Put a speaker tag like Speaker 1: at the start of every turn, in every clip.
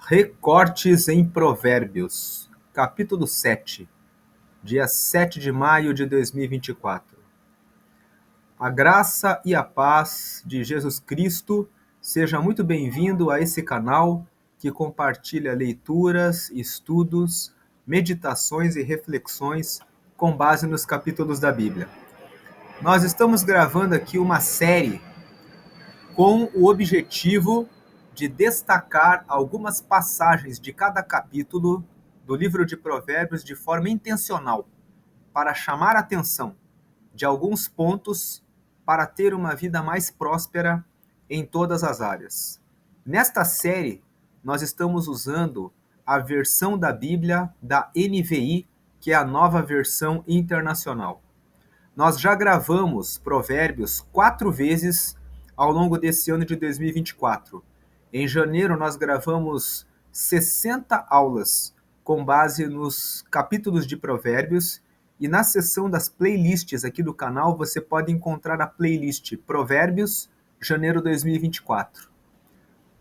Speaker 1: Recortes em Provérbios, capítulo 7, dia 7 de maio de 2024. A graça e a paz de Jesus Cristo seja muito bem-vindo a esse canal que compartilha leituras, estudos, meditações e reflexões com base nos capítulos da Bíblia. Nós estamos gravando aqui uma série com o objetivo de destacar algumas passagens de cada capítulo do livro de Provérbios de forma intencional, para chamar a atenção de alguns pontos para ter uma vida mais próspera em todas as áreas. Nesta série, nós estamos usando a versão da Bíblia da NVI, que é a nova versão internacional. Nós já gravamos Provérbios 4 vezes ao longo desse ano de 2024. Em janeiro, nós gravamos 60 aulas com base nos capítulos de Provérbios, e na seção das playlists aqui do canal você pode encontrar a playlist Provérbios janeiro 2024.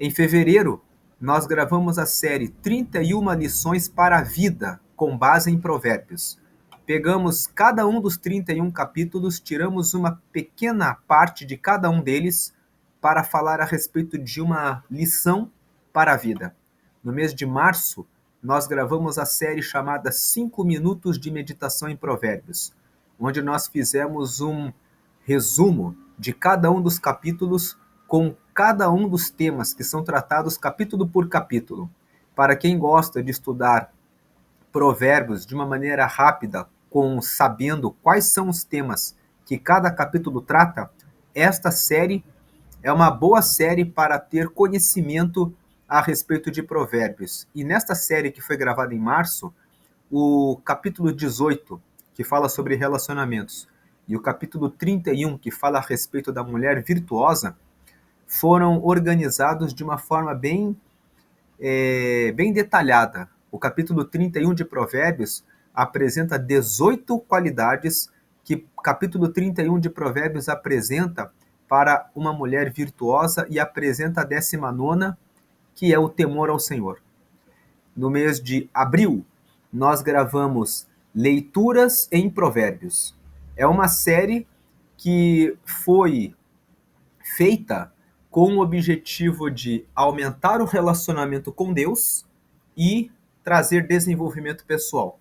Speaker 1: Em fevereiro, nós gravamos a série 31 lições para a vida com base em Provérbios. Pegamos cada um dos 31 capítulos, tiramos uma pequena parte de cada um deles para falar a respeito de uma lição para a vida. No mês de março, nós gravamos a série chamada 5 minutos de meditação em Provérbios, onde nós fizemos um resumo de cada um dos capítulos com cada um dos temas que são tratados capítulo por capítulo. Para quem gosta de estudar Provérbios de uma maneira rápida, sabendo quais são os temas que cada capítulo trata, esta série é uma boa série para ter conhecimento a respeito de Provérbios. E nesta série que foi gravada em março, o capítulo 18, que fala sobre relacionamentos, e o capítulo 31, que fala a respeito da mulher virtuosa, foram organizados de uma forma bem detalhada. O capítulo 31 de Provérbios apresenta 18 qualidades que o capítulo 31 de Provérbios apresenta para uma mulher virtuosa, e apresenta a 19ª, que é o temor ao Senhor. No mês de abril, nós gravamos Leituras em Provérbios. É uma série que foi feita com o objetivo de aumentar o relacionamento com Deus e trazer desenvolvimento pessoal.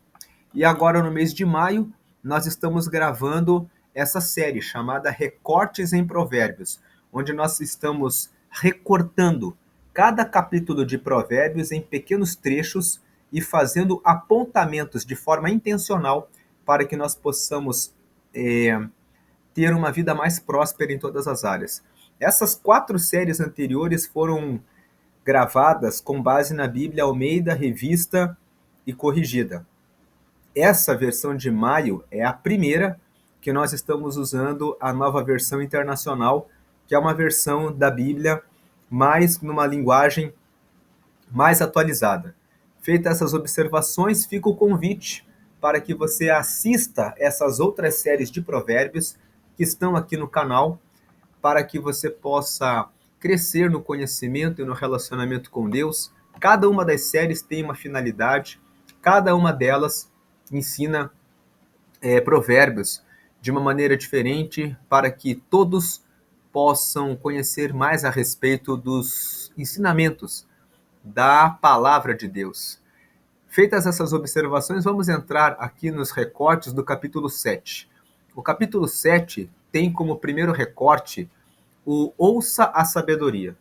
Speaker 1: E agora, no mês de maio, nós estamos gravando essa série chamada Recortes em Provérbios, onde nós estamos recortando cada capítulo de Provérbios em pequenos trechos e fazendo apontamentos de forma intencional para que nós possamos ter uma vida mais próspera em todas as áreas. Essas 4 séries anteriores foram gravadas com base na Bíblia Almeida, Revista e Corrigida. Essa versão de maio é a primeira que nós estamos usando a nova versão internacional, que é uma versão da Bíblia mais numa linguagem mais atualizada. Feitas essas observações, fica o convite para que você assista essas outras séries de provérbios que estão aqui no canal, para que você possa crescer no conhecimento e no relacionamento com Deus. Cada uma das séries tem uma finalidade, cada uma delas ensina provérbios de uma maneira diferente, para que todos possam conhecer mais a respeito dos ensinamentos da palavra de Deus. Feitas essas observações, vamos entrar aqui nos recortes do capítulo 7. O capítulo 7 tem como primeiro recorte o ouça a sabedoria.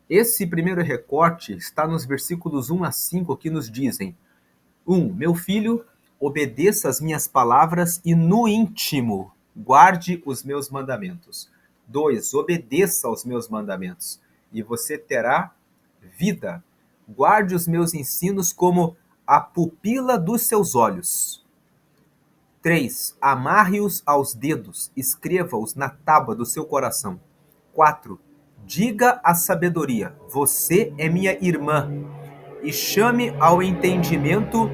Speaker 1: Esse primeiro recorte está nos versículos 1 a 5, que nos dizem: 1. Meu filho, obedeça as minhas palavras e no íntimo guarde os meus mandamentos. 2. Obedeça aos meus mandamentos e você terá vida. Guarde os meus ensinos como a pupila dos seus olhos. 3. Amarre-os aos dedos, escreva-os na tábua do seu coração. 4. Diga a sabedoria: você é minha irmã, e chame ao entendimento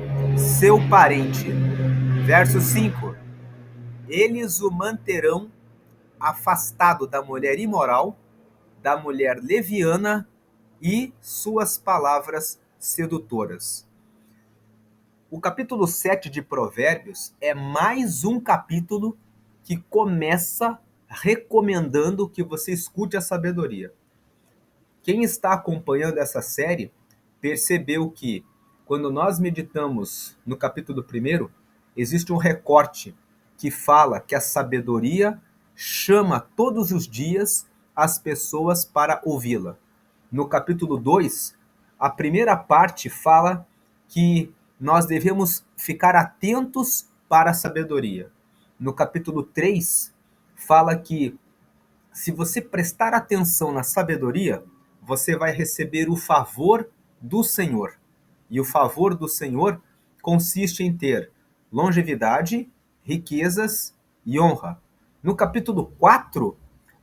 Speaker 1: seu parente. Verso 5. Eles o manterão afastado da mulher imoral, da mulher leviana, e suas palavras sedutoras. O capítulo 7 de Provérbios é mais um capítulo que começa recomendando que você escute a sabedoria. Quem está acompanhando essa série percebeu que, quando nós meditamos no capítulo 1, existe um recorte que fala que a sabedoria chama todos os dias as pessoas para ouvi-la. No capítulo 2, a primeira parte fala que nós devemos ficar atentos para a sabedoria. No capítulo 3, fala que se você prestar atenção na sabedoria, você vai receber o favor do Senhor. E o favor do Senhor consiste em ter longevidade, riquezas e honra. No capítulo 4,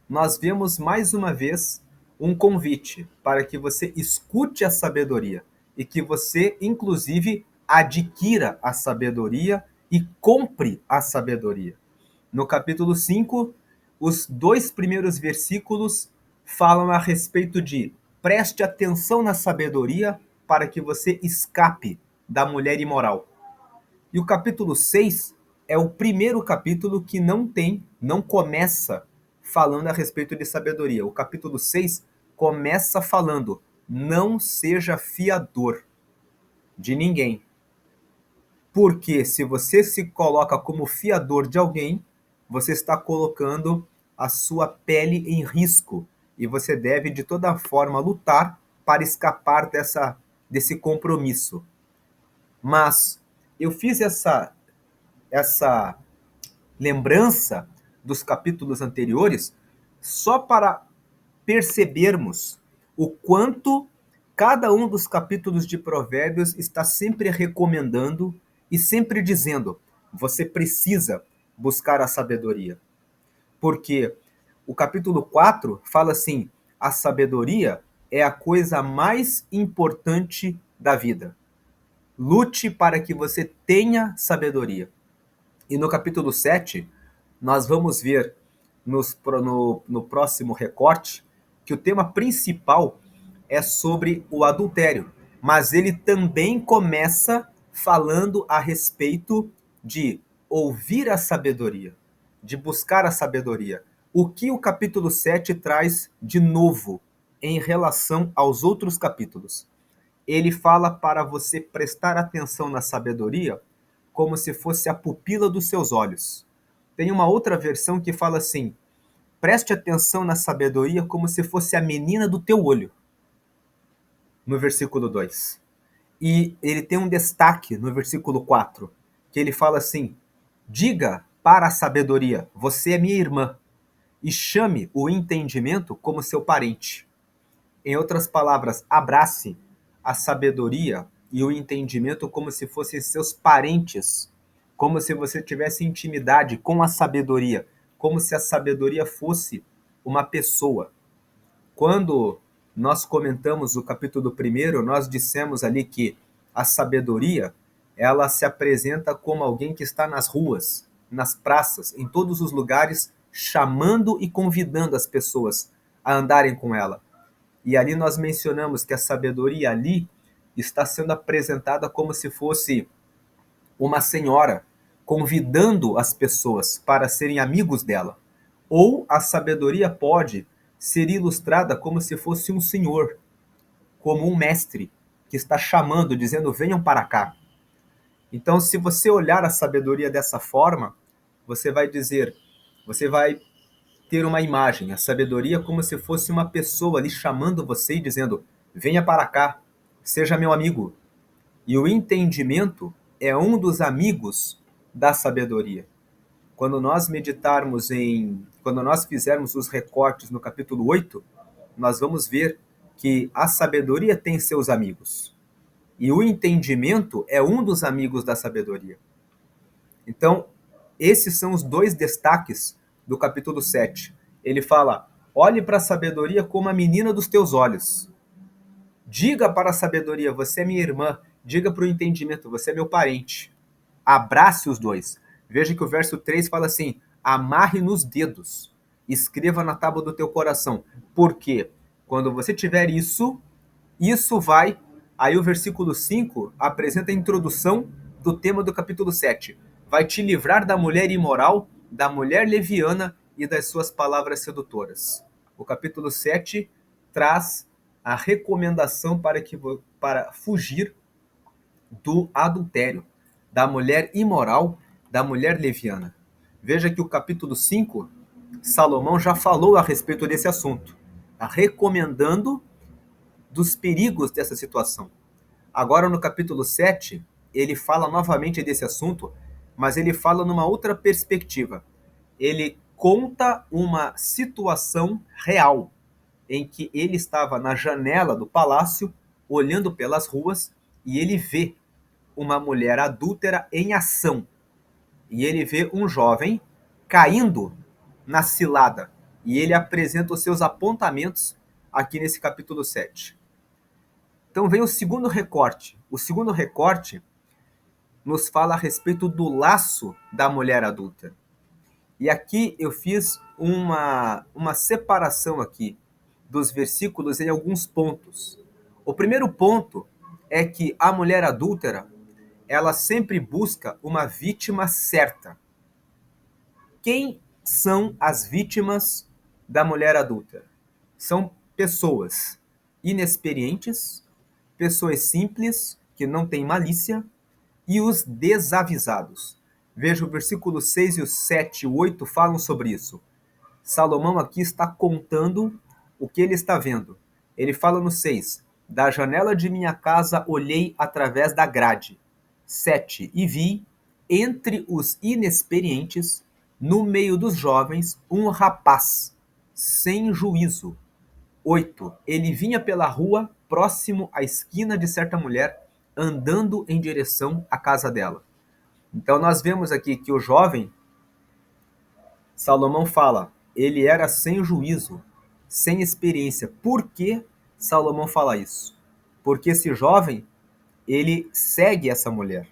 Speaker 1: nós vemos mais uma vez um convite para que você escute a sabedoria e que você, inclusive, adquira a sabedoria e compre a sabedoria. No capítulo 5, os 2 primeiros versículos falam a respeito de preste atenção na sabedoria para que você escape da mulher imoral. E o capítulo 6 é o primeiro capítulo que não começa falando a respeito de sabedoria. O capítulo 6 começa falando: não seja fiador de ninguém. Porque se você se coloca como fiador de alguém, você está colocando a sua pele em risco e você deve de toda forma lutar para escapar desse compromisso. Mas eu fiz essa lembrança dos capítulos anteriores só para percebermos o quanto cada um dos capítulos de Provérbios está sempre recomendando e sempre dizendo: você precisa buscar a sabedoria. Porque o capítulo 4 fala assim: a sabedoria é a coisa mais importante da vida. Lute para que você tenha sabedoria. E no capítulo 7, nós vamos ver no próximo recorte que o tema principal é sobre o adultério, mas ele também começa falando a respeito de ouvir a sabedoria, de buscar a sabedoria. O que o capítulo 7 traz de novo em relação aos outros capítulos? Ele fala para você prestar atenção na sabedoria como se fosse a pupila dos seus olhos. Tem uma outra versão que fala assim: preste atenção na sabedoria como se fosse a menina do teu olho, no versículo 2. E ele tem um destaque no versículo 4, que ele fala assim: diga para a sabedoria, você é minha irmã, e chame o entendimento como seu parente. Em outras palavras, abrace a sabedoria e o entendimento como se fossem seus parentes, como se você tivesse intimidade com a sabedoria, como se a sabedoria fosse uma pessoa. Quando nós comentamos o capítulo 1, nós dissemos ali que a sabedoria, ela se apresenta como alguém que está nas ruas, nas praças, em todos os lugares, chamando e convidando as pessoas a andarem com ela. E ali nós mencionamos que a sabedoria ali está sendo apresentada como se fosse uma senhora convidando as pessoas para serem amigos dela. Ou a sabedoria pode ser ilustrada como se fosse um senhor, como um mestre que está chamando, dizendo: venham para cá. Então, se você olhar a sabedoria dessa forma, você vai ter uma imagem, a sabedoria como se fosse uma pessoa ali chamando você e dizendo: venha para cá, seja meu amigo. E o entendimento é um dos amigos da sabedoria. Quando nós quando nós fizermos os recortes no capítulo 8, nós vamos ver que a sabedoria tem seus amigos. E o entendimento é um dos amigos da sabedoria. Então, esses são os 2 destaques do capítulo 7. Ele fala: olhe para a sabedoria como a menina dos teus olhos. Diga para a sabedoria: você é minha irmã. Diga para o entendimento: você é meu parente. Abrace os 2. Veja que o verso 3 fala assim: amarre nos dedos, escreva na tábua do teu coração. Porque quando você tiver isso vai Aí o versículo 5 apresenta a introdução do tema do capítulo 7. Vai te livrar da mulher imoral, da mulher leviana e das suas palavras sedutoras. O capítulo 7 traz a recomendação para fugir do adultério, da mulher imoral, da mulher leviana. Veja que o capítulo 5, Salomão já falou a respeito desse assunto, recomendando dos perigos dessa situação. Agora, no capítulo 7, ele fala novamente desse assunto, mas ele fala numa outra perspectiva. Ele conta uma situação real, em que ele estava na janela do palácio, olhando pelas ruas, e ele vê uma mulher adúltera em ação. E ele vê um jovem caindo na cilada. E ele apresenta os seus apontamentos aqui nesse capítulo 7. Então vem o segundo recorte. O segundo recorte nos fala a respeito do laço da mulher adulta. E aqui eu fiz uma separação aqui dos versículos em alguns pontos. O primeiro ponto é que a mulher adúltera, ela sempre busca uma vítima certa. Quem são as vítimas da mulher adúltera? São pessoas inexperientes, pessoas simples, que não têm malícia, e os desavisados. Veja o versículo 6 e o 7 e o 8 falam sobre isso. Salomão aqui está contando o que ele está vendo. Ele fala no 6, da janela de minha casa olhei através da grade. 7, e vi, entre os inexperientes, no meio dos jovens, um rapaz, sem juízo. 8, ele vinha pela rua, próximo à esquina de certa mulher, andando em direção à casa dela. Então nós vemos aqui que o jovem, Salomão fala, ele era sem juízo, sem experiência. Por que Salomão fala isso? Porque esse jovem, ele segue essa mulher.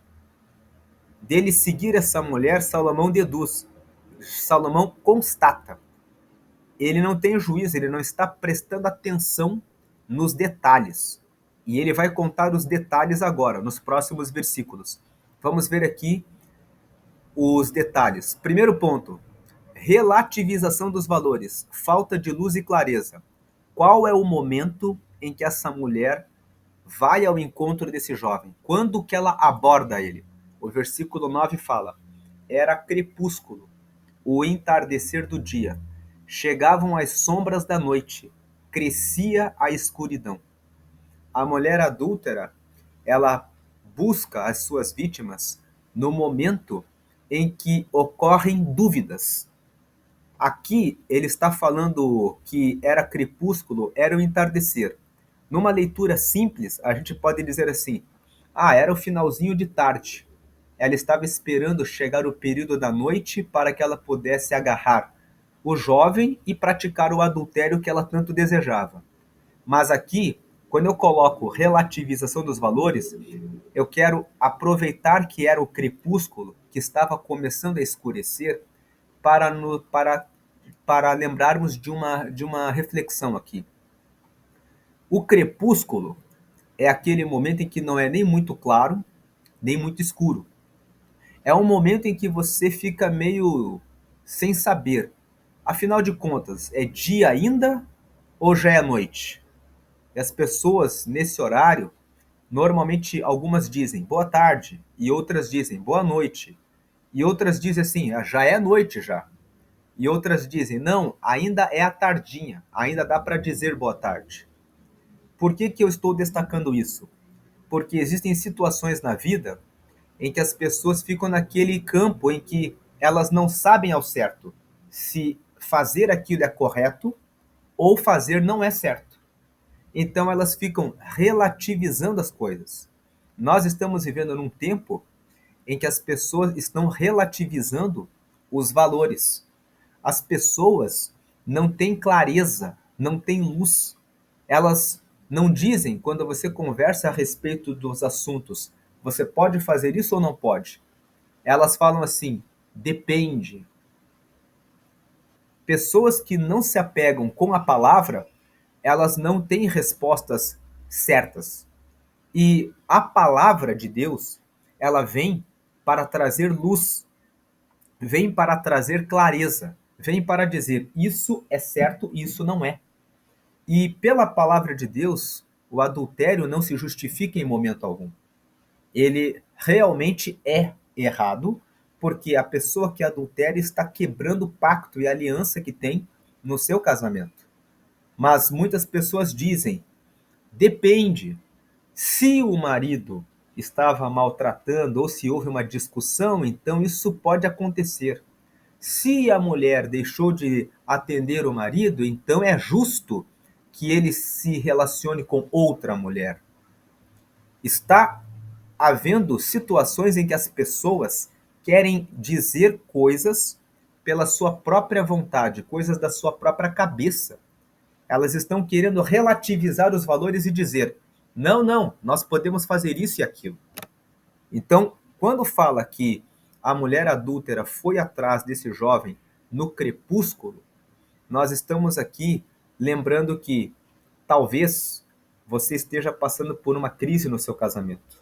Speaker 1: Dele seguir essa mulher, Salomão deduz. Salomão constata. Ele não tem juízo, ele não está prestando atenção nos detalhes. E ele vai contar os detalhes agora, nos próximos versículos. Vamos ver aqui os detalhes. Primeiro ponto, relativização dos valores, falta de luz e clareza. Qual é o momento em que essa mulher vai ao encontro desse jovem? Quando que ela aborda ele? O versículo 9 fala, era crepúsculo, o entardecer do dia. Chegavam as sombras da noite, crescia a escuridão. A mulher adúltera, ela busca as suas vítimas no momento em que ocorrem dúvidas. Aqui ele está falando que era crepúsculo, era o entardecer. Numa leitura simples, a gente pode dizer assim, era o finalzinho de tarde. Ela estava esperando chegar o período da noite para que ela pudesse agarrar o jovem e praticar o adultério que ela tanto desejava. Mas aqui, quando eu coloco relativização dos valores, eu quero aproveitar que era o crepúsculo, que estava começando a escurecer, para lembrarmos de uma reflexão aqui. O crepúsculo é aquele momento em que não é nem muito claro, nem muito escuro. É um momento em que você fica meio sem saber. Afinal de contas, é dia ainda ou já é noite? E as pessoas nesse horário, normalmente algumas dizem boa tarde e outras dizem boa noite. E outras dizem assim, já é noite já. E outras dizem, não, ainda é a tardinha, ainda dá para dizer boa tarde. Por que eu estou destacando isso? Porque existem situações na vida em que as pessoas ficam naquele campo em que elas não sabem ao certo se fazer aquilo é correto ou fazer não é certo. Então elas ficam relativizando as coisas. Nós estamos vivendo num tempo em que as pessoas estão relativizando os valores. As pessoas não têm clareza, não têm luz. Elas não dizem, quando você conversa a respeito dos assuntos, você pode fazer isso ou não pode? Elas falam assim, depende. Pessoas que não se apegam com a palavra, elas não têm respostas certas. E a palavra de Deus, ela vem para trazer luz, vem para trazer clareza, vem para dizer isso é certo e isso não é. E pela palavra de Deus, o adultério não se justifica em momento algum. Ele realmente é errado, porque a pessoa que adultera está quebrando o pacto e a aliança que tem no seu casamento. Mas muitas pessoas dizem, depende. Se o marido estava maltratando ou se houve uma discussão, então isso pode acontecer. Se a mulher deixou de atender o marido, então é justo que ele se relacione com outra mulher. Está havendo situações em que as pessoas querem dizer coisas pela sua própria vontade, coisas da sua própria cabeça. Elas estão querendo relativizar os valores e dizer: não, não, nós podemos fazer isso e aquilo. Então, quando fala que a mulher adúltera foi atrás desse jovem no crepúsculo, nós estamos aqui lembrando que talvez você esteja passando por uma crise no seu casamento.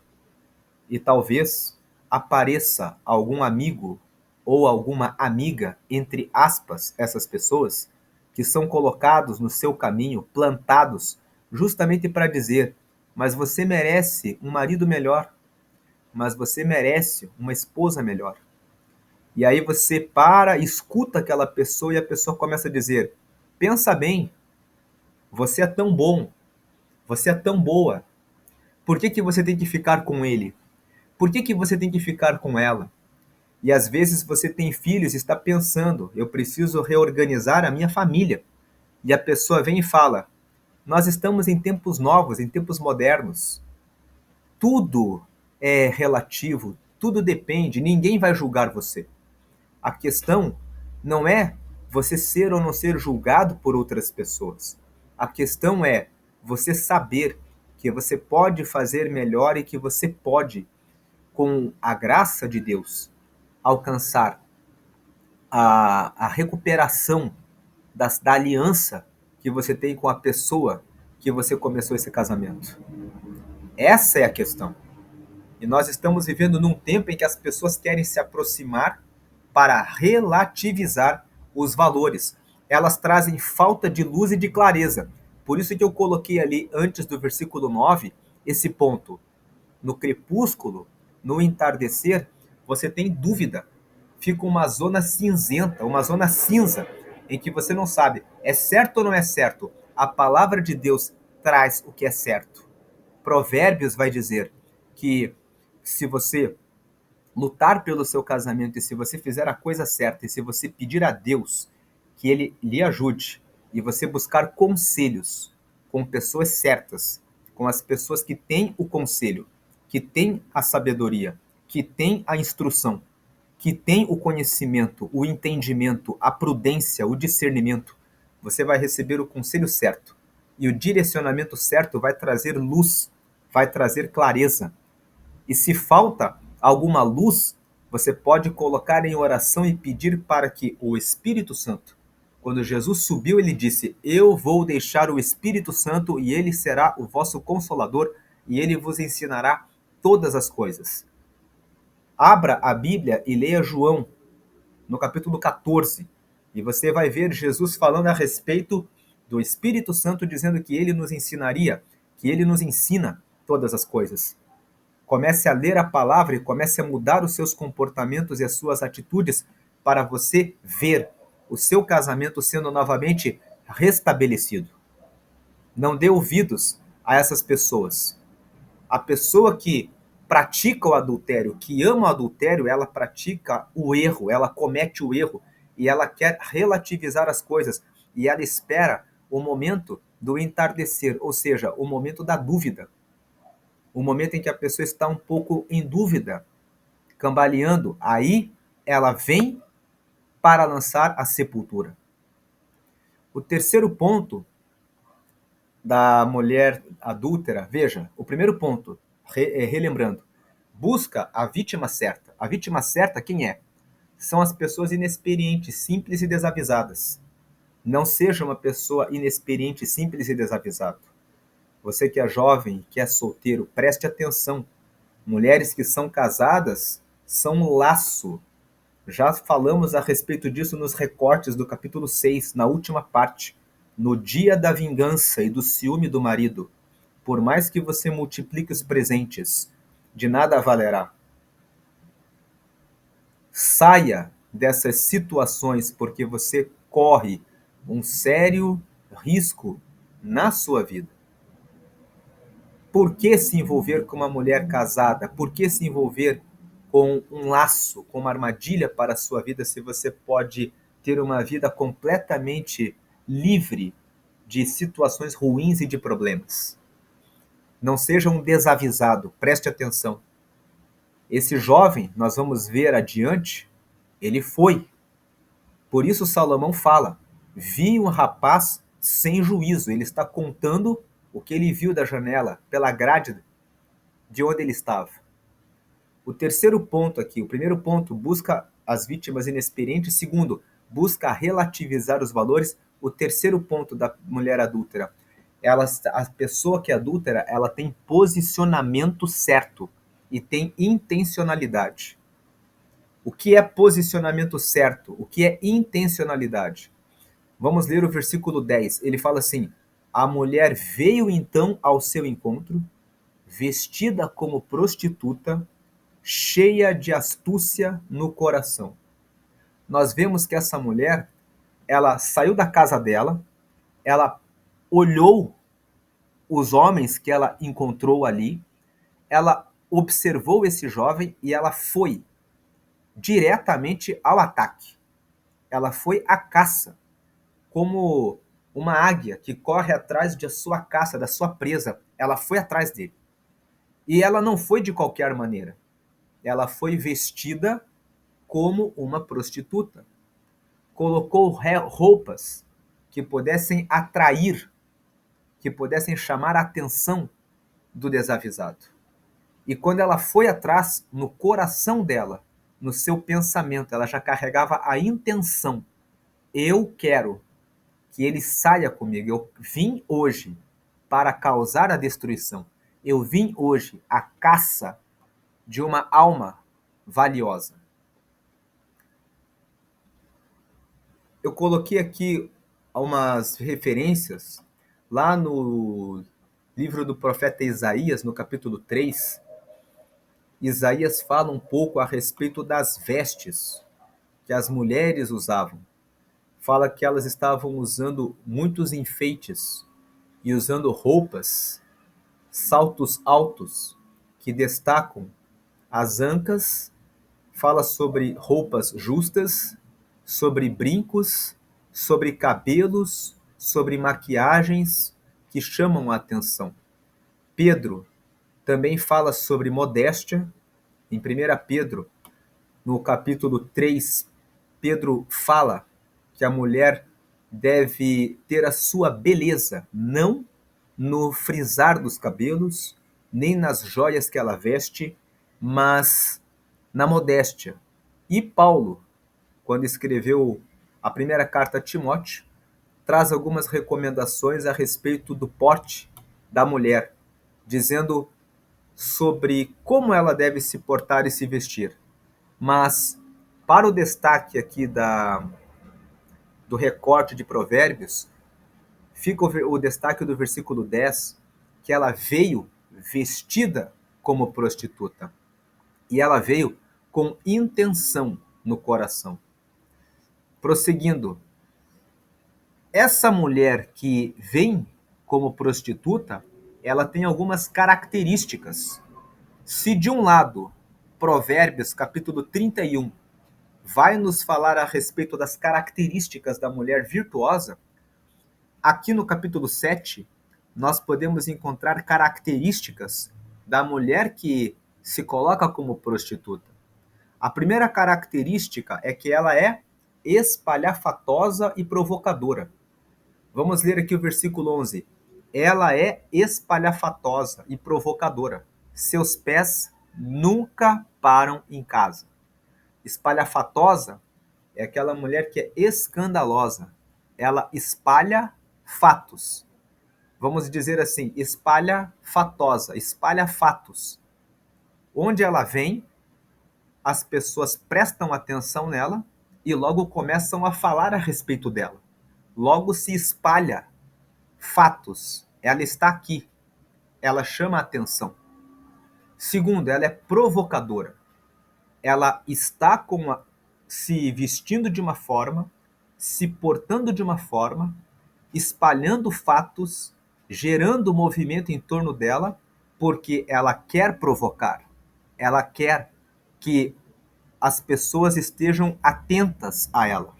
Speaker 1: E talvez apareça algum amigo ou alguma amiga, entre aspas, essas pessoas, que são colocados no seu caminho, plantados, justamente para dizer: mas você merece um marido melhor, mas você merece uma esposa melhor. E aí você para, escuta aquela pessoa e a pessoa começa a dizer: pensa bem, você é tão bom, você é tão boa, por que que você tem que ficar com ele? Por que que você tem que ficar com ela? E às vezes você tem filhos e está pensando: eu preciso reorganizar a minha família. E a pessoa vem e fala: nós estamos em tempos novos, em tempos modernos. Tudo é relativo, tudo depende, ninguém vai julgar você. A questão não é você ser ou não ser julgado por outras pessoas. A questão é você saber que você pode fazer melhor e que você pode, com a graça de Deus, alcançar a recuperação da aliança que você tem com a pessoa que você começou esse casamento. Essa é a questão. E nós estamos vivendo num tempo em que as pessoas querem se aproximar para relativizar os valores. Elas trazem falta de luz e de clareza. Por isso que eu coloquei ali, antes do versículo 9, esse ponto. No crepúsculo, no entardecer, você tem dúvida. Fica uma zona cinzenta, uma zona cinza, em que você não sabe, é certo ou não é certo? A palavra de Deus traz o que é certo. Provérbios vai dizer que se você lutar pelo seu casamento e se você fizer a coisa certa e se você pedir a Deus que ele lhe ajude e você buscar conselhos com pessoas certas, com as pessoas que têm o conselho, que têm a sabedoria, que têm a instrução, que têm o conhecimento, o entendimento, a prudência, o discernimento, você vai receber o conselho certo. E o direcionamento certo vai trazer luz, vai trazer clareza. E se falta alguma luz, você pode colocar em oração e pedir para que o Espírito Santo, quando Jesus subiu, ele disse: eu vou deixar o Espírito Santo e ele será o vosso consolador e ele vos ensinará todas as coisas. Abra a Bíblia e leia João, no capítulo 14, e você vai ver Jesus falando a respeito do Espírito Santo, dizendo que ele nos ensinaria, que ele nos ensina todas as coisas. Comece a ler a palavra e comece a mudar os seus comportamentos e as suas atitudes para você ver o seu casamento sendo novamente restabelecido. Não dê ouvidos a essas pessoas. A pessoa que pratica o adultério, que ama o adultério, ela pratica o erro, ela comete o erro e ela quer relativizar as coisas e ela espera o momento do entardecer, ou seja, o momento da dúvida, o momento em que a pessoa está um pouco em dúvida, cambaleando, aí ela vem para lançar a sepultura. O terceiro ponto da mulher adúltera, veja, o primeiro ponto, relembrando, busca a vítima certa. A vítima certa quem é? São as pessoas inexperientes, simples e desavisadas. Não seja uma pessoa inexperiente, simples e desavisado. Você que é jovem, que é solteiro, preste atenção. Mulheres que são casadas são um laço. Já falamos a respeito disso nos recortes do capítulo 6, na última parte. No dia da vingança e do ciúme do marido, por mais que você multiplique os presentes, de nada valerá. Saia dessas situações porque você corre um sério risco na sua vida. Por que se envolver com uma mulher casada? Por que se envolver com um laço, com uma armadilha para a sua vida, se você pode ter uma vida completamente livre de situações ruins e de problemas? Não seja um desavisado, preste atenção. Esse jovem, nós vamos ver adiante, ele foi. Por isso Salomão fala, vi um rapaz sem juízo. Ele está contando o que ele viu da janela, pela grade de onde ele estava. O terceiro ponto aqui, o primeiro ponto, busca as vítimas inexperientes. Segundo, busca relativizar os valores. O terceiro ponto da mulher adúltera, a pessoa que é adúltera, ela tem posicionamento certo e tem intencionalidade. O que é posicionamento certo? O que é intencionalidade? Vamos ler o versículo 10. Ele fala assim: a mulher veio então ao seu encontro, vestida como prostituta, cheia de astúcia no coração. Nós vemos que essa mulher, ela saiu da casa dela, ela olhou os homens que ela encontrou ali, ela observou esse jovem e ela foi diretamente ao ataque. Ela foi à caça, como uma águia que corre atrás de sua caça, da sua presa. Ela foi atrás dele. E ela não foi de qualquer maneira. Ela foi vestida como uma prostituta. Colocou roupas que pudessem atrair, que pudessem chamar a atenção do desavisado. E quando ela foi atrás, no coração dela, no seu pensamento, ela já carregava a intenção: eu quero que ele saia comigo. Eu vim hoje para causar a destruição. Eu vim hoje à caça de uma alma valiosa. Eu coloquei aqui umas referências lá no livro do profeta Isaías, no capítulo 3. Isaías fala um pouco a respeito das vestes que as mulheres usavam. Fala que elas estavam usando muitos enfeites e usando roupas, saltos altos que destacam as ancas. Fala sobre roupas justas, sobre brincos, sobre cabelos, sobre maquiagens que chamam a atenção. Pedro também fala sobre modéstia. Em 1 Pedro, no capítulo 3, Pedro fala que a mulher deve ter a sua beleza, não no frisar dos cabelos, nem nas joias que ela veste, mas na modéstia. E Paulo, quando escreveu a primeira carta a Timóteo, traz algumas recomendações a respeito do porte da mulher, dizendo sobre como ela deve se portar e se vestir. Mas, para o destaque aqui do recorte de Provérbios, fica o destaque do versículo 10, que ela veio vestida como prostituta. E ela veio com intenção no coração. Prosseguindo, essa mulher que vem como prostituta, ela tem algumas características. Se de um lado, Provérbios capítulo 31 vai nos falar a respeito das características da mulher virtuosa, aqui no capítulo 7 nós podemos encontrar características da mulher que se coloca como prostituta. A primeira característica é que ela é espalhafatosa e provocadora. Vamos ler aqui o versículo 11. Ela é espalhafatosa e provocadora. Seus pés nunca param em casa. Espalhafatosa é aquela mulher que é escandalosa. Ela espalha fatos. vamos dizer assim, espalhafatosa, espalha fatos. Onde ela vem, as pessoas prestam atenção nela e logo começam a falar a respeito dela. Logo se espalha fatos. Ela está aqui. Ela chama a atenção. Segundo, ela é provocadora. Ela está se vestindo de uma forma, se portando de uma forma, espalhando fatos, gerando movimento em torno dela, porque ela quer provocar. Ela quer que as pessoas estejam atentas a ela.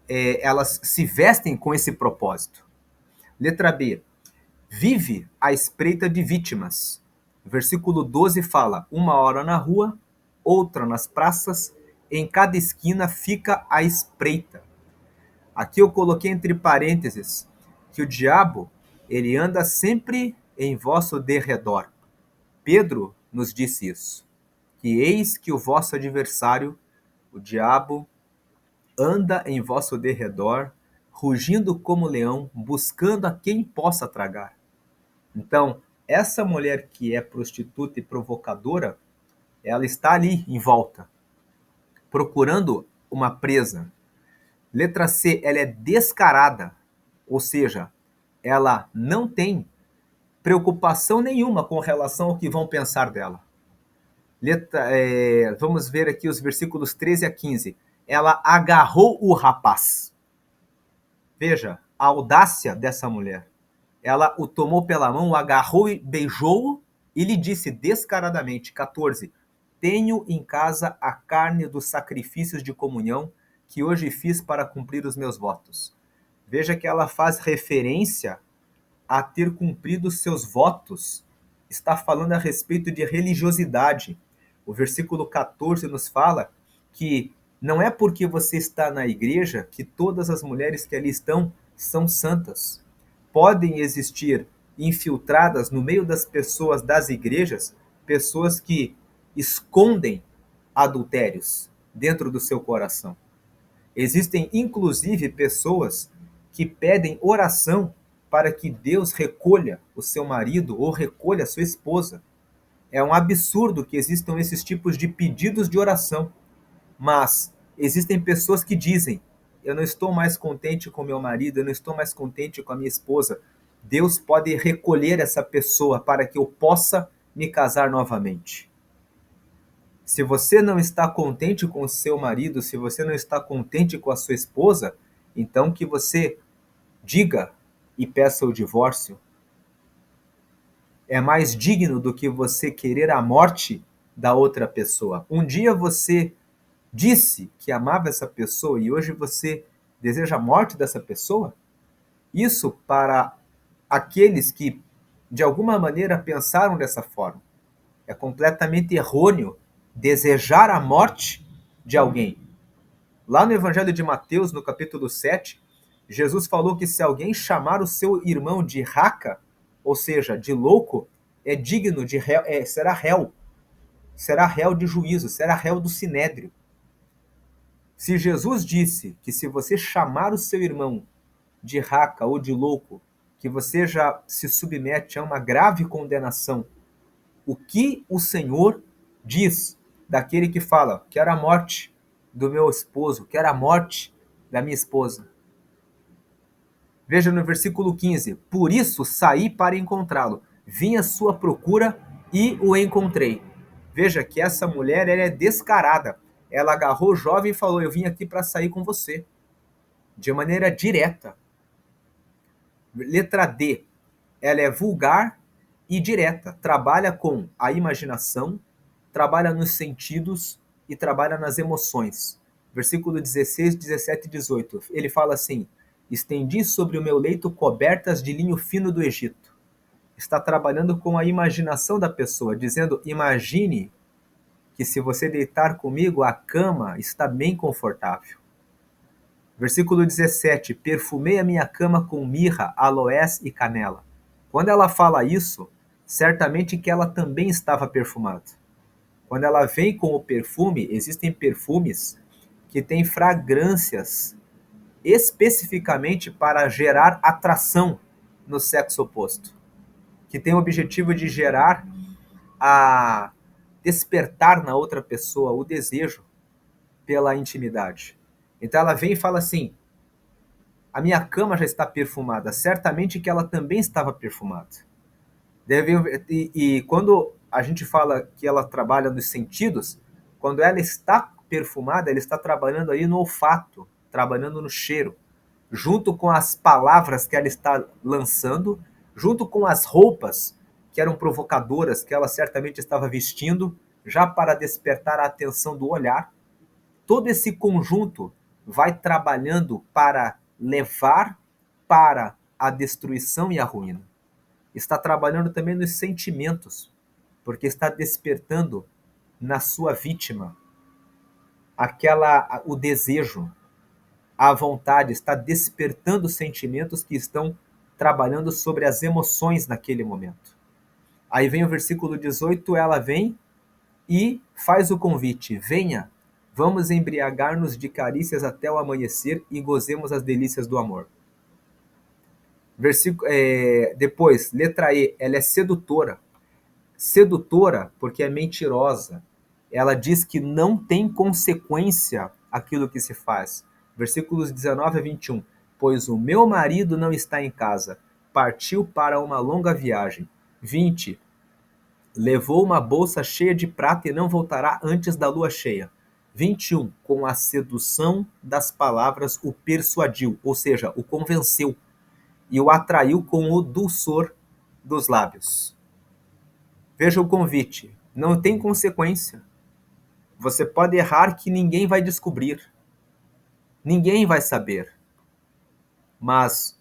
Speaker 1: Elas se vestem com esse propósito. Letra B. Vive à espreita de vítimas. Versículo 12 fala: uma hora na rua, outra nas praças, em cada esquina fica à espreita. Aqui eu coloquei entre parênteses que o diabo, ele anda sempre em vosso derredor. Pedro nos disse isso, que eis que o vosso adversário, o diabo, anda em vosso derredor, rugindo como leão, buscando a quem possa tragar. Então, essa mulher que é prostituta e provocadora, ela está ali em volta, procurando uma presa. Letra C, ela é descarada, ou seja, ela não tem preocupação nenhuma com relação ao que vão pensar dela. Vamos ver aqui os versículos 13 a 15. Ela agarrou o rapaz. Veja a audácia dessa mulher. Ela o tomou pela mão, o agarrou e beijou-o e lhe disse descaradamente, 14, tenho em casa a carne dos sacrifícios de comunhão que hoje fiz para cumprir os meus votos. Veja que ela faz referência a ter cumprido seus votos. Está falando a respeito de religiosidade. O versículo 14 nos fala que não é porque você está na igreja que todas as mulheres que ali estão são santas. Podem existir infiltradas no meio das pessoas das igrejas, pessoas que escondem adultérios dentro do seu coração. Existem, inclusive, pessoas que pedem oração para que Deus recolha o seu marido ou recolha a sua esposa. É um absurdo que existam esses tipos de pedidos de oração. Mas existem pessoas que dizem: eu não estou mais contente com meu marido, eu não estou mais contente com a minha esposa. Deus pode recolher essa pessoa para que eu possa me casar novamente. Se você não está contente com o seu marido, se você não está contente com a sua esposa, então que você diga e peça o divórcio. É mais digno do que você querer a morte da outra pessoa. Um dia você disse que amava essa pessoa e hoje você deseja a morte dessa pessoa? Isso para aqueles que de alguma maneira pensaram dessa forma. É completamente errôneo desejar a morte de alguém. Lá no Evangelho de Mateus, no capítulo 7, Jesus falou que se alguém chamar o seu irmão de raca, ou seja, de louco, é digno de réu, será réu de juízo, será réu do sinédrio. Se Jesus disse que se você chamar o seu irmão de raca ou de louco, que você já se submete a uma grave condenação, o que o Senhor diz daquele que fala: quero a morte do meu esposo, quero a morte da minha esposa? Veja no versículo 15: por isso saí para encontrá-lo, vim à sua procura e o encontrei. Veja que essa mulher, ela é descarada. Ela agarrou o jovem e falou: eu vim aqui para sair com você. De maneira direta. Letra D. Ela é vulgar e direta. Trabalha com a imaginação, trabalha nos sentidos e trabalha nas emoções. Versículo 16, 17 e 18. Ele fala assim: estendi sobre o meu leito cobertas de linho fino do Egito. Está trabalhando com a imaginação da pessoa, dizendo: imagine que se você deitar comigo, a cama está bem confortável. Versículo 17, perfumei a minha cama com mirra, aloés e canela. Quando ela fala isso, certamente que ela também estava perfumada. Quando ela vem com o perfume, existem perfumes que têm fragrâncias especificamente para gerar atração no sexo oposto, que tem o objetivo de gerar a despertar na outra pessoa o desejo pela intimidade. Então ela vem e fala assim: a minha cama já está perfumada, certamente que ela também estava perfumada. E quando a gente fala que ela trabalha nos sentidos, quando ela está perfumada, ela está trabalhando aí no olfato, trabalhando no cheiro, junto com as palavras que ela está lançando, junto com as roupas que eram provocadoras, que ela certamente estava vestindo, já para despertar a atenção do olhar. Todo esse conjunto vai trabalhando para levar para a destruição e a ruína. Está trabalhando também nos sentimentos, porque está despertando na sua vítima o desejo, a vontade, está despertando sentimentos que estão trabalhando sobre as emoções naquele momento. Aí vem o versículo 18, ela vem e faz o convite: venha, vamos embriagar-nos de carícias até o amanhecer e gozemos as delícias do amor. Depois, letra E, ela é sedutora. Sedutora porque é mentirosa. Ela diz que não tem consequência aquilo que se faz. Versículos 19 a 21. Pois o meu marido não está em casa, partiu para uma longa viagem. 20. Levou uma bolsa cheia de prata e não voltará antes da lua cheia. 21. Com a sedução das palavras o persuadiu, ou seja, o convenceu e o atraiu com o dulçor dos lábios. Veja o convite. Não tem consequência. Você pode errar que ninguém vai descobrir. Ninguém vai saber. Mas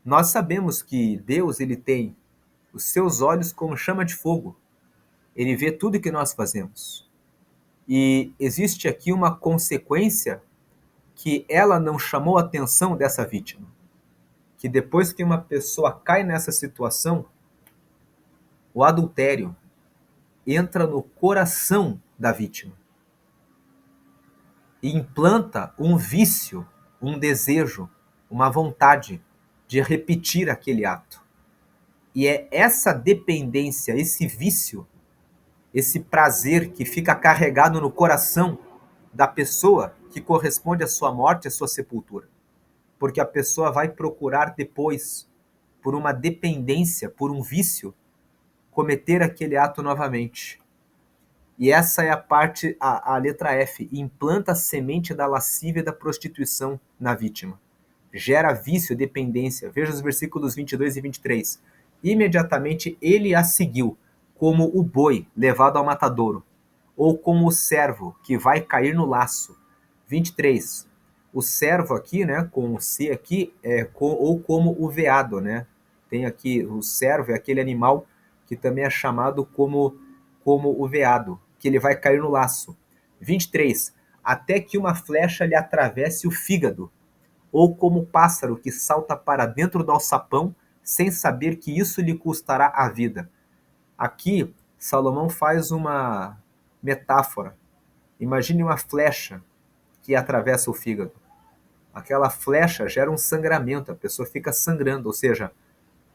Speaker 1: nós sabemos que Deus ele tem os seus olhos como chama de fogo. Ele vê tudo que nós fazemos. E existe aqui uma consequência que ela não chamou a atenção dessa vítima. Que depois que uma pessoa cai nessa situação, o adultério entra no coração da vítima e implanta um vício, um desejo, uma vontade de repetir aquele ato. E é essa dependência, esse vício, esse prazer que fica carregado no coração da pessoa que corresponde à sua morte, à sua sepultura. Porque a pessoa vai procurar depois, por uma dependência, por um vício, cometer aquele ato novamente. E essa é a parte, a letra F, implanta a semente da lascívia e da prostituição na vítima. Gera vício, dependência. Veja os versículos 22 e 23. Imediatamente ele a seguiu, como o boi levado ao matadouro, ou como o servo que vai cair no laço. 23. O servo aqui, né, com o C aqui, ou como o veado, né? Tem aqui, o servo é aquele animal que também é chamado como o veado, que ele vai cair no laço. 23. Até que uma flecha lhe atravesse o fígado, ou como o pássaro que salta para dentro do alçapão, sem saber que isso lhe custará a vida. Aqui, Salomão faz uma metáfora. Imagine uma flecha que atravessa o fígado. Aquela flecha gera um sangramento, a pessoa fica sangrando, ou seja,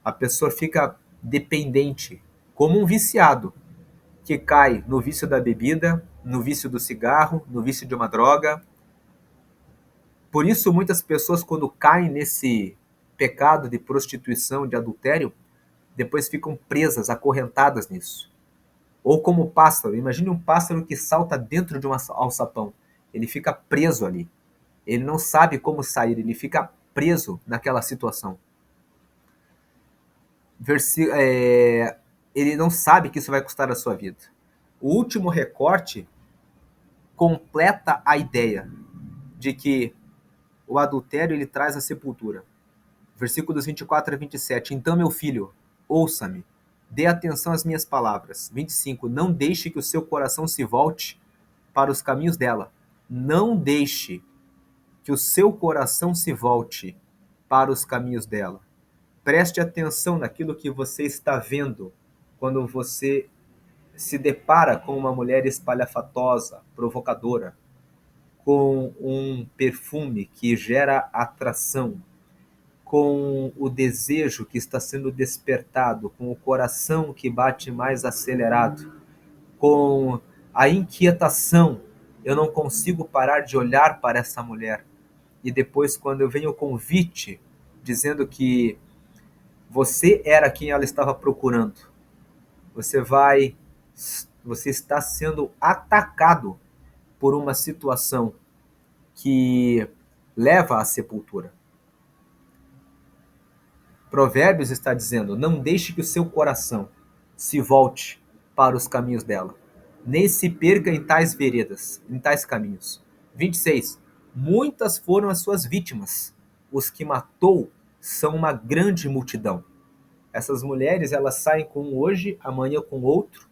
Speaker 1: a pessoa fica dependente, como um viciado, que cai no vício da bebida, no vício do cigarro, no vício de uma droga. Por isso, muitas pessoas, quando caem nesse pecado de prostituição, de adultério, depois ficam presas, acorrentadas nisso. Ou como o pássaro. Imagine um pássaro que salta dentro de um alçapão. Ele fica preso ali. Ele não sabe como sair, ele fica preso naquela situação. Ele não sabe que isso vai custar a sua vida. O último recorte completa a ideia de que o adultério ele traz a sepultura. Versículos 24 a 27. Então, meu filho, ouça-me, dê atenção às minhas palavras. 25. Não deixe que o seu coração se volte para os caminhos dela. Não deixe que o seu coração se volte para os caminhos dela. Preste atenção naquilo que você está vendo quando você se depara com uma mulher espalhafatosa, provocadora, com um perfume que gera atração, com o desejo que está sendo despertado, com o coração que bate mais acelerado, com a inquietação. Eu não consigo parar de olhar para essa mulher. E depois, quando vem o convite, dizendo que você era quem ela estava procurando, você vai, você está sendo atacado por uma situação que leva à sepultura. Provérbios está dizendo: não deixe que o seu coração se volte para os caminhos dela, nem se perca em tais veredas, em tais caminhos. 26. Muitas foram as suas vítimas. Os que matou são uma grande multidão. Essas mulheres, elas saem com um hoje, amanhã com outro.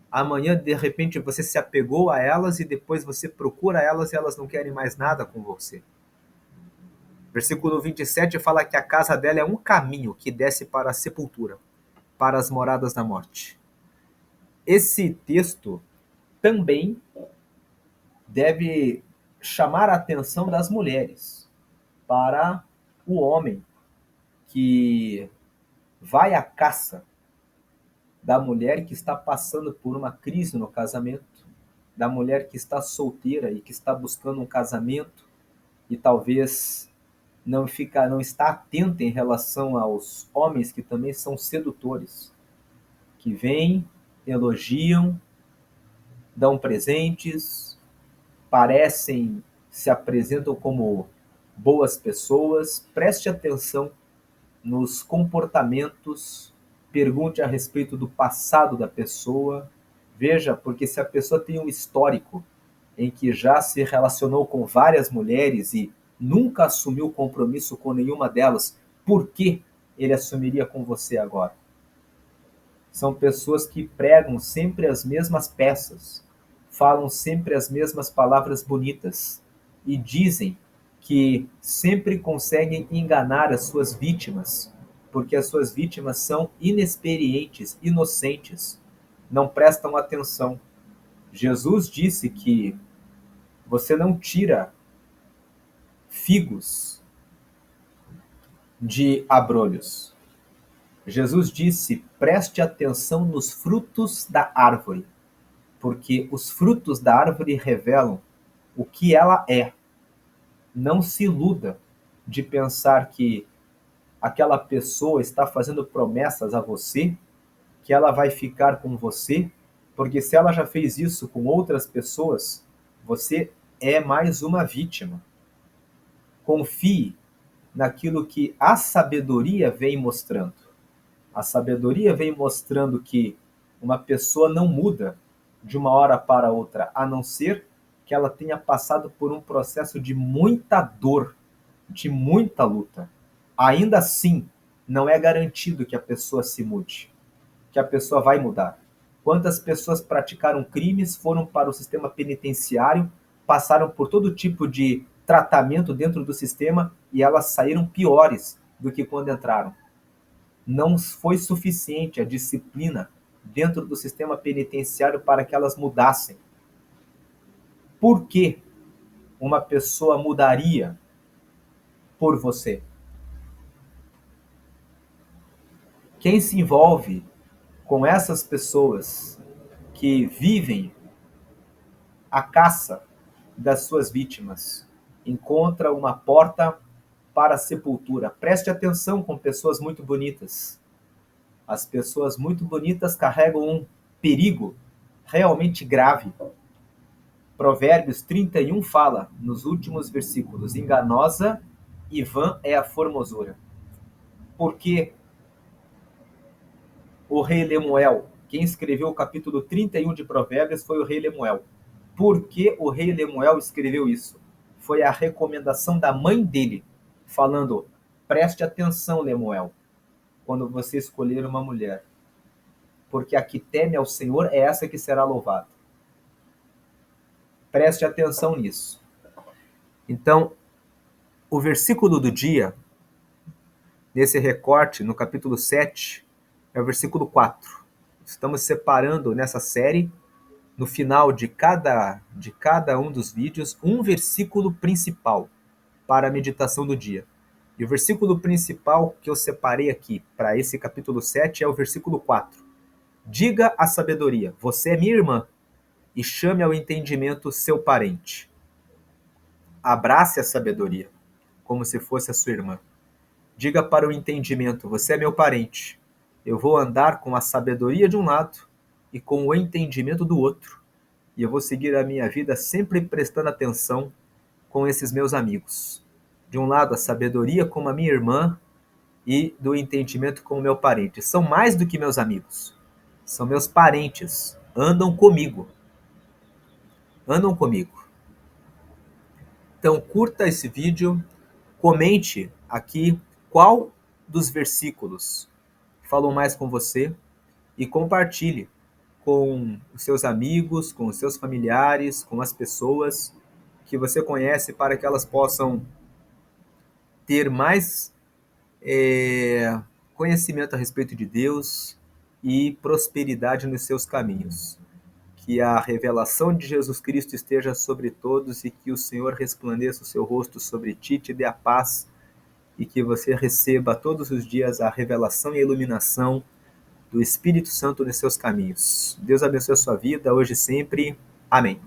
Speaker 1: Amanhã, de repente, você se apegou a elas e depois você procura elas e elas não querem mais nada com você. Versículo 27 fala que a casa dela é um caminho que desce para a sepultura, para as moradas da morte. Esse texto também deve chamar a atenção das mulheres para o homem que vai à caça da mulher que está passando por uma crise no casamento, da mulher que está solteira e que está buscando um casamento e talvez não está atenta em relação aos homens que também são sedutores, que vêm, elogiam, dão presentes, se apresentam como boas pessoas. Preste atenção nos comportamentos, pergunte a respeito do passado da pessoa. Veja, porque se a pessoa tem um histórico em que já se relacionou com várias mulheres e nunca assumiu compromisso com nenhuma delas, por que ele assumiria com você agora? São pessoas que pregam sempre as mesmas peças, falam sempre as mesmas palavras bonitas e dizem que sempre conseguem enganar as suas vítimas, porque as suas vítimas são inexperientes, inocentes, não prestam atenção. Jesus disse que você não tira figos de abrolhos. Jesus disse: preste atenção nos frutos da árvore, porque os frutos da árvore revelam o que ela é. Não se iluda de pensar que aquela pessoa está fazendo promessas a você, que ela vai ficar com você, porque se ela já fez isso com outras pessoas, você é mais uma vítima. Confie naquilo que a sabedoria vem mostrando. A sabedoria vem mostrando que uma pessoa não muda de uma hora para outra, a não ser que ela tenha passado por um processo de muita dor, de muita luta. Ainda assim, não é garantido que a pessoa se mude, que a pessoa vai mudar. Quantas pessoas praticaram crimes, foram para o sistema penitenciário, passaram por todo tipo de tratamento dentro do sistema e elas saíram piores do que quando entraram. Não foi suficiente a disciplina dentro do sistema penitenciário para que elas mudassem. Por que uma pessoa mudaria por você? Quem se envolve com essas pessoas que vivem a caça das suas vítimas encontra uma porta para a sepultura. Preste atenção com pessoas muito bonitas. As pessoas muito bonitas carregam um perigo realmente grave. Provérbios 31 fala, nos últimos versículos: enganosa e vã é a formosura. Porque o rei Lemuel, quem escreveu o capítulo 31 de Provérbios foi o rei Lemuel. Por que o rei Lemuel escreveu isso? Foi a recomendação da mãe dele, falando: preste atenção, Lemuel, quando você escolher uma mulher, porque a que teme ao Senhor é essa que será louvada. Preste atenção nisso. Então, o versículo do dia, nesse recorte, no capítulo 7, é o versículo 4. Estamos separando nessa série no final de cada um dos vídeos, um versículo principal para a meditação do dia. E o versículo principal que eu separei aqui para esse capítulo 7 é o versículo 4. Diga à sabedoria, você é minha irmã, e chame ao entendimento seu parente. Abrace a sabedoria, como se fosse a sua irmã. Diga para o entendimento, você é meu parente. Eu vou andar com a sabedoria de um lado e com o entendimento do outro. E eu vou seguir a minha vida sempre prestando atenção com esses meus amigos. De um lado, a sabedoria como a minha irmã e do entendimento como meu parente. São mais do que meus amigos. São meus parentes. Andam comigo. Andam comigo. Então, curta esse vídeo, comente aqui qual dos versículos falou mais com você e compartilhe com os seus amigos, com os seus familiares, com as pessoas que você conhece para que elas possam ter mais conhecimento a respeito de Deus e prosperidade nos seus caminhos. Que a revelação de Jesus Cristo esteja sobre todos e que o Senhor resplandeça o seu rosto sobre ti, te dê a paz e que você receba todos os dias a revelação e a iluminação do Espírito Santo nos seus caminhos. Deus abençoe a sua vida, hoje e sempre. Amém.